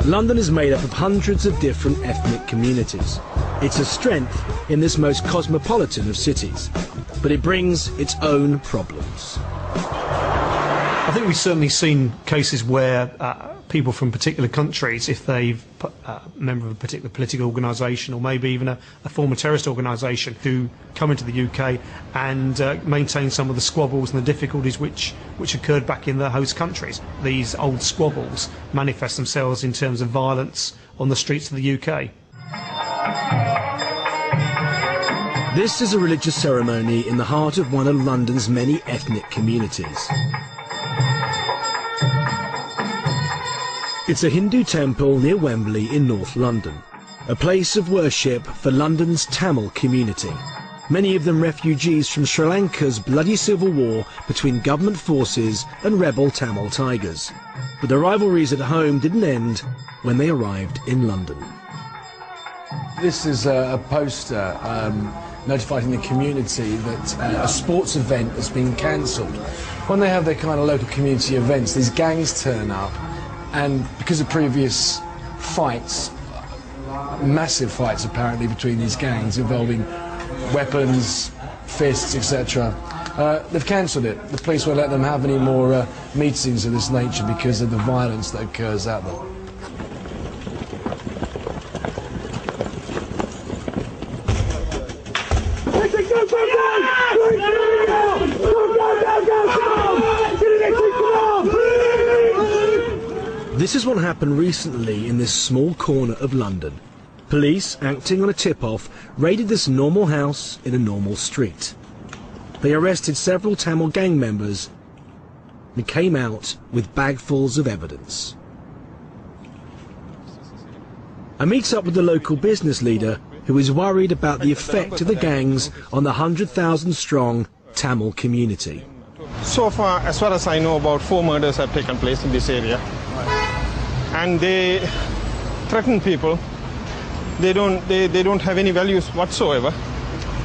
London is made up of hundreds of different ethnic communities. It's a strength in this most cosmopolitan of cities, but it brings its own problems. I think we've certainly seen cases where people from particular countries, if they've a member of a particular political organisation or maybe even a former terrorist organisation, who come into the UK and maintain some of the squabbles and the difficulties which occurred back in the host countries. These old squabbles manifest themselves in terms of violence on the streets of the UK. This is a religious ceremony in the heart of one of London's many ethnic communities. It's a Hindu temple near Wembley in North London, a place of worship for London's Tamil community. Many of them refugees from Sri Lanka's bloody civil war between government forces and rebel Tamil Tigers. But the rivalries at home didn't end when they arrived in London. This is a poster notifying the community that a sports event has been cancelled. When they have their kind of local community events, these gangs turn up, and because of previous fights, massive fights apparently between these gangs involving weapons, fists, etc., they've cancelled it. The police won't let them have any more meetings of this nature because of the violence that occurs at them. This is what happened recently in this small corner of London. Police, acting on a tip-off, raided this normal house in a normal street. They arrested several Tamil gang members and came out with bagfuls of evidence. I meet up with the local business leader who is worried about the effect of the gangs on the 100,000-strong Tamil community. So far as I know, about 4 murders have taken place in this area. And they threaten people. They don't have any values whatsoever.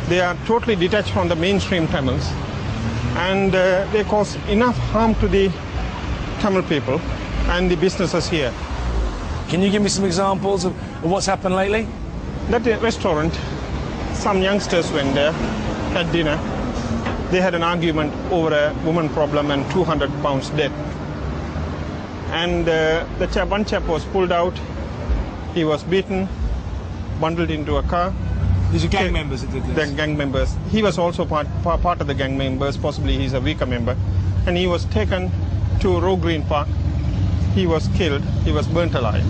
They are totally detached from the mainstream Tamils, and they cause enough harm to the Tamil people and the businesses here. Can you give me some examples of what's happened lately? That restaurant, some youngsters went there, had dinner. They had an argument over a woman problem and £200 debt. And one chap was pulled out. He was beaten, bundled into a car. These are gang members that did this? The gang members. He was also part of the gang members, possibly he's a weaker member. And he was taken to Roe Green Park. He was killed. He was burnt alive.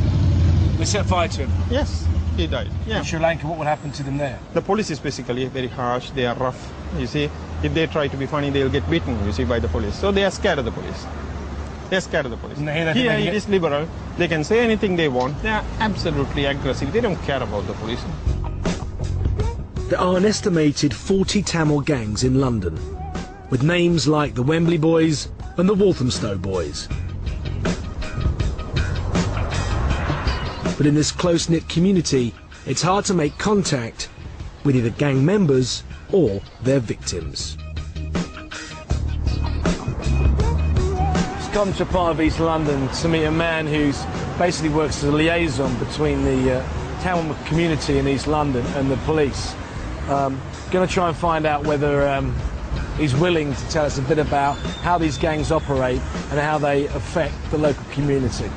They set fire to him? Yes, he died. Yeah. In Sri Lanka, what would happen to them there? The police is basically very harsh. They are rough. You see, if they try to be funny, they'll get beaten, you see, by the police. So they are scared of the police. They're scared of the police. Here it is liberal. They can say anything they want. They are absolutely aggressive. They don't care about the police. There are an estimated 40 Tamil gangs in London, with names like the Wembley Boys and the Walthamstow Boys. But in this close-knit community, it's hard to make contact with either gang members or their victims. Come to part of East London to meet a man who basically works as a liaison between the Tamil community in East London and the police. Going to try and find out whether he's willing to tell us a bit about how these gangs operate and how they affect the local community.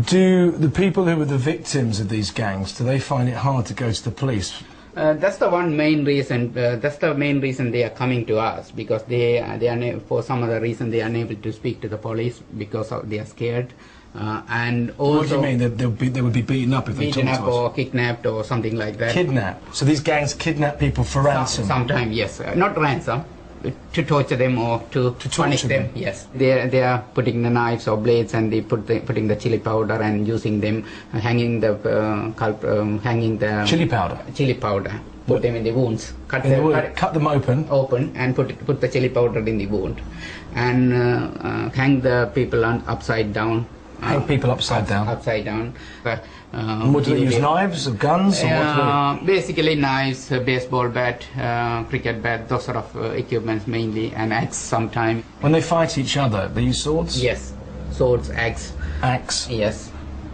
Do the people who were the victims of these gangs, do they find it hard to go to the police? That's the main reason. That's the main reason they are coming to us, because they are for some other reason they are unable to speak to the police because they are scared. And also, what do you mean? They would be beaten up if they talked to us? Beaten up or kidnapped or something like that. Kidnapped? So these gangs kidnap people for ransom? Sometimes, yes. Not ransom. To torture them or to punish them. Yes, they are putting the knives or blades, and they putting the chili powder and using them, hanging the chili powder. Chili powder. Put them in the wounds. Cut them open and put the chili powder in the wound, and hang the people upside down Hang people upside down? Upside down. And what do they use, knives or guns? Or what do basically knives, baseball bat, cricket bat, those sort of equipments mainly, and axe sometimes. When they fight each other, they use swords? Yes, swords, axe. Axe? Yes,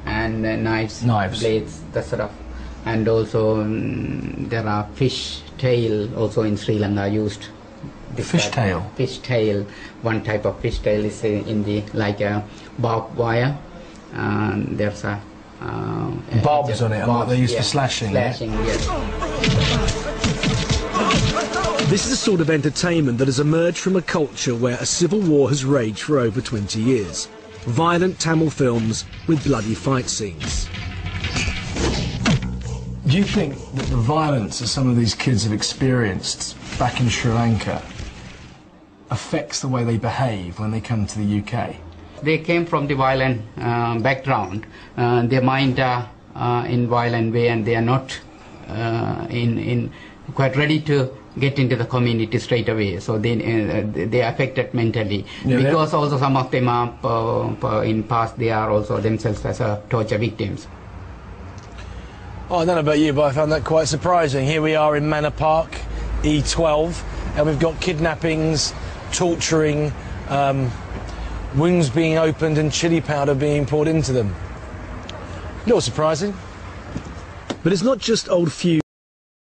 and knives, blades, that sort of. And also there are fish tail also in Sri Lanka used. Fish tail? Fish tail. One type of fish tail is in the like a barbed wire. There's a barbs on it, like they used for slashing. Slashing, yes. This is a sort of entertainment that has emerged from a culture where a civil war has raged for over 20 years. Violent Tamil films with bloody fight scenes. Do you think that the violence that some of these kids have experienced back in Sri Lanka affects the way they behave when they come to the UK? They came from the violent background. Their mind are in violent way, and they are not in quite ready to get into the community straight away. So they are affected mentally. Yeah, because also some of them are in past they are also themselves as torture victims. Oh, I don't know about you, but I found that quite surprising. Here we are in Manor Park, E12, and we've got kidnappings, torturing, wounds being opened and chili powder being poured into them. A little surprising. But it's not just old feuds.